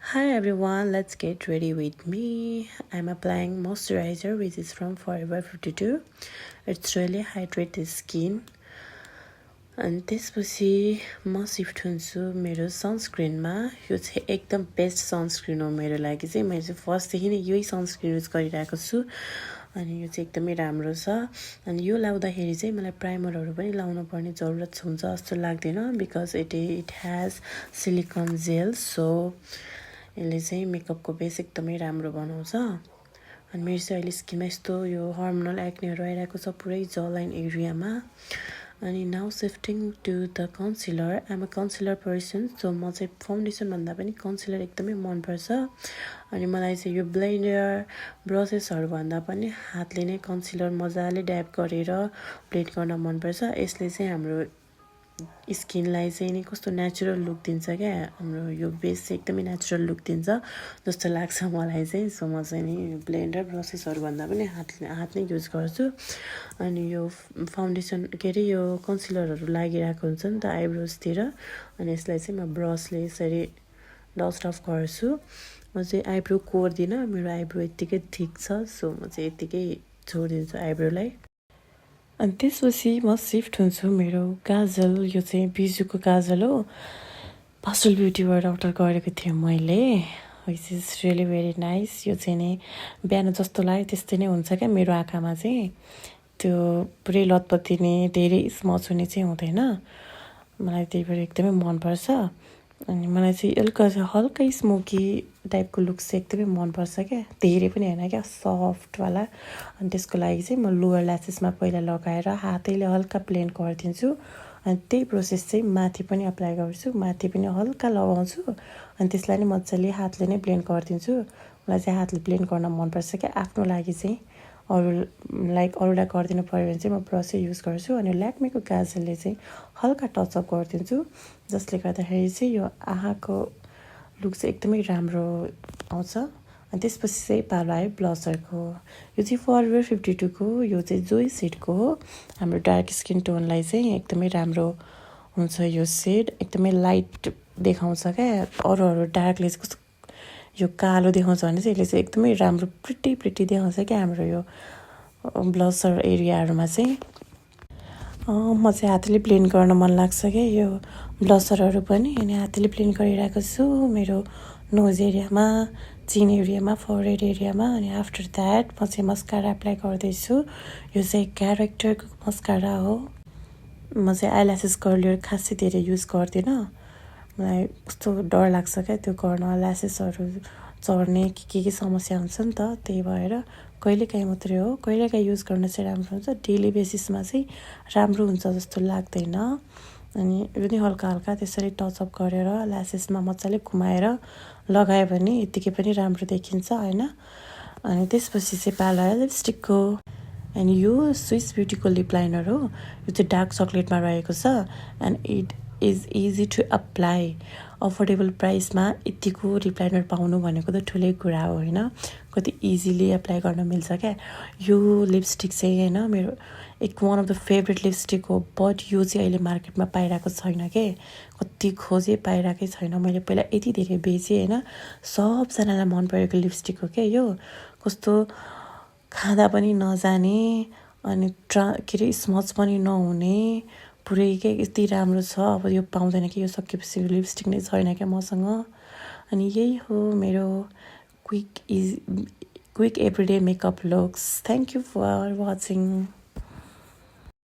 Hi everyone, let's get ready with me. I'm applying moisturizer which is from Forever 52. It's really hydrate the skin. अनि त्यसपछि म shift हुन्छु मेरो सनस्क्रिनमा यो चाहिँ एकदम बेस्ट सनस्क्रिन हो मेरो लागि चाहिँ मैले चाहिँ फर्स्टदेखि नै यही सनस्क्रिन युज गरिरहेको छु अनि यो चाहिँ एकदमै राम्रो छ अनि यो लाउँदाखेरि चाहिँ मलाई प्राइमरहरू पनि लाउनु पर्ने जरुरत हुन्छ जस्तो लाग्दैन because it has silicon gel so यसले चाहिँ मेकअपको बेस एकदमै राम्रो बनाउँछ अनि मेरो चाहिँ अहिले स्किनमा यस्तो यो हर्मोनल एक्नेहरू आइरहेको छ पुरै ज लाइन एरियामा अनि now shifting to the concealer I'm a concealer person so म चाहिँ फाउन्डेसन भन्दा पनि कन्सिलर एकदमै मनपर्छ अनि मलाई चाहिँ यो ब्लेन्डर ब्रसेसहरू भन्दा पनि हातले नै कन्सिलर मजाले ड्याब गरेर ब्लेन्ड गर्न मनपर्छ यसले चाहिँ हाम्रो स्किनलाई चाहिँ नि कस्तो नेचुरल लुक दिन्छ क्या हाम्रो यो बेस चाहिँ एकदमै नेचुरल लुक दिन्छ जस्तो लाग्छ मलाई चाहिँ सो म चाहिँ नि ब्लेन्डर ब्रसेसहरू भन्दा पनि हात नै युज गर्छु अनि यो फाउन्डेसन के अरे यो कन्सिलरहरू लागिरहेको हुन्छ नि त आइब्रोजतिर अनि यसलाई चाहिँ म ब्रसले यसरी डस्ट अफ गर्छु म चाहिँ आइब्रो कोर्दिनँ मेरो आइब्रो यत्तिकै थिक छ सो म चाहिँ यत्तिकै छोडिदिन्छु आइब्रोलाई अनि त्यसपछि म सिफ्ट हुन्छु मेरो काजल यो चाहिँ बिजुको काजल हो पास्टल ब्युटीबाट अर्डर गरेको थिएँ मैले which is really very nice यो चाहिँ नि बिहान जस्तो लाग्यो त्यस्तै नै हुन्छ क्या मेरो आँखामा चाहिँ त्यो पुरै लतपतिने धेरै स्मच हुने चाहिँ हुँदैन मलाई त्यही भएर एकदमै मनपर्छ अनि मलाई चाहिँ हल्का स्मोकी टाइपको लुक चाहिँ एकदमै मनपर्छ क्या धेरै पनि होइन क्या सफ्टवाला अनि त्यसको लागि चाहिँ म लोवर ल्यासेसमा पहिला लगाएर हातैले हल्का ब्लेन्ड गरिदिन्छु अनि त्यही प्रोसेस चाहिँ माथि पनि अप्लाई गर्छु माथि पनि हल्का लगाउँछु अनि त्यसलाई नै मजाले हातले नै ब्लेन्ड गरिदिन्छु मलाई चाहिँ हातले ब्लेन्ड गर्न मनपर्छ क्या आफ्नो लागि चाहिँ अरूलाई गरिदिनु पऱ्यो भने चाहिँ म ब्रसै युज गर्छु अनि ल्याक्मेको काजलले चाहिँ हल्का टचअप गरिदिन्छु जसले गर्दाखेरि चाहिँ यो आँखाको लुक चाहिँ एकदमै राम्रो आउँछ अनि त्यसपछि चाहिँ पालो आयो ब्लसरको यो चाहिँ फरएभर 52को यो चाहिँ जोई सेडको हो हाम्रो डार्क स्किन टोनलाई चाहिँ एकदमै राम्रो हुन्छ यो सेड एकदमै लाइट देखाउँछ क्या अरू डार्कले चाहिँ कस्तो यो कालो देखाउँछ भने चाहिँ यसले चाहिँ एकदमै राम्रो प्रिटी देखाउँछ क्या हाम्रो यो ब्लसर एरियाहरूमा चाहिँ म चाहिँ हातले ब्लेन्ड गर्न मन लाग्छ क्या यो ब्लसरहरू पनि अनि हातले ब्लेन्ड गरिरहेको छु मेरो नोज एरियामा चिन एरियामा फोरहेड एरियामा अनि आफ्टर द्याट म चाहिँ मस्कारा एप्लाई गर्दैछु यो चाहिँ क्यारेक्टरको मस्कारा हो म चाहिँ आइल्यासेस कर्लियर खासै धेरै युज गर्दिनँ मलाई कस्तो डर लाग्छ क्या त्यो गर्न ल्यासेसहरू चढ्ने के समस्या हुन्छ नि त त्यही भएर कहिलेकाहीँ मात्रै हो कहिलेकाहीँ युज गर्न चाहिँ राम्रो हुन्छ डेली बेसिसमा चाहिँ राम्रो हुन्छ जस्तो लाग्दैन अनि यो पनि हल्का हल्का त्यसरी टचअप गरेर ल्यासेसमा मजाले घुमाएर लगायो भने यत्तिकै पनि राम्रो देखिन्छ होइन अनि त्यसपछि चाहिँ पालो आयो लिपस्टिकको अनि यो स्विस ब्युटीको लिप लाइनर हो यो चाहिँ डार्क चक्लेटमा रहेको छ and it is easy to apply affordable प्राइसमा यतिको लिप लाइनर पाउनु भनेको त ठुलै कुरा हो होइन कति इजिली एप्लाई गर्न मिल्छ क्या यो लिपस्टिक चाहिँ होइन मेरो one of the favourite lipstick हो बट यो चाहिँ अहिले मार्केटमा पाइरहेको छैन के कति खोजे पाइरहेकै छैन मैले पहिला यति धेरै बेचेँ होइन सबजनालाई मन परेको लिपस्टिक हो क्या यो कस्तो खाँदा पनि नजाने अनि के अरे स्मच पनि नहुने पुरै के यति राम्रो छ अब यो पाउँदैन कि यो सकेपछि लिपस्टिक नै छैन क्या मसँग अनि यही हो मेरो quick everyday makeup looks thank you for watching